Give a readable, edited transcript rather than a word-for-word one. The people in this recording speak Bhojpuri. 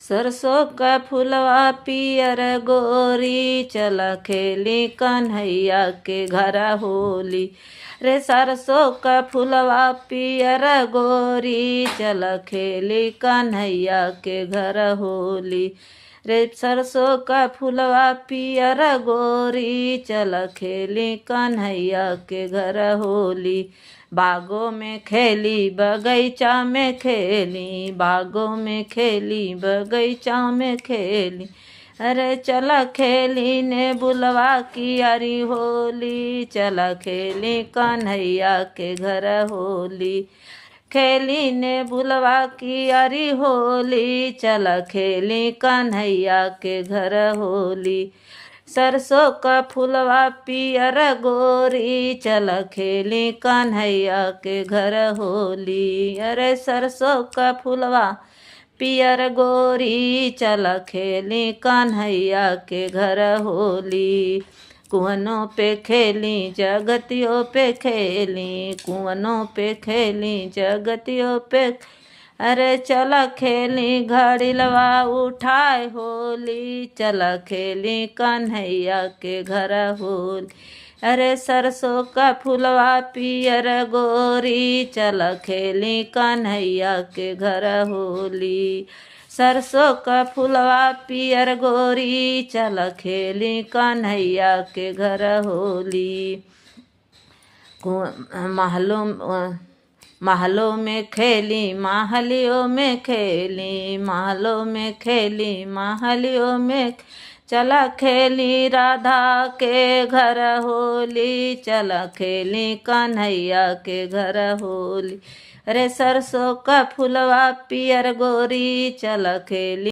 सरसों का फुलवा पियर गोरी, चल खेली कन्हैया के घर होली। रे सरसों का फुलवा पियर गोरी, चल खेली कन्हैया के घर होली। रे सरसों का फुलवा पियर गोरी, चल खेली कन्हैया के घर होली। बागों में खेली बगीचा में खेली, बागों में खेली बगीचा में खेली। अरे चला खेली ने बुलवा की यारी होली, चला खेली कन्हैया के घर होली। खेली ने बुलवा की यारी होली, चला खेली कन्हैया के घर होली। सरसों का फुलवा पियर गोरी, चल खेली कन्हैया के घर होली। अरे सरसों का फुलवा पियर गोरी, चल खेली कन्हैया के घर होली। कुआनों पे खेली जगतियों पे खेली, कुआनों पे खेली जगतियों पे। अरे चला खेली घड़िलवा उठाए होली, चला खेली कन्हैया के घर होली। अरे सरसों का फुलवा पियर गोरी, चला खेली कन्हैया के घर होली। सरसों का फुलवा पियर गोरी, चल खेली कन्हैया के घर होली। महलों में खेली महलियों में खेली, महलों में खेली महलियों में। चला खेली राधा के घर होली, चला खेली कन्हैया के घर होली। अरे सरसों का फुलवा पियर गोरी, चला खेली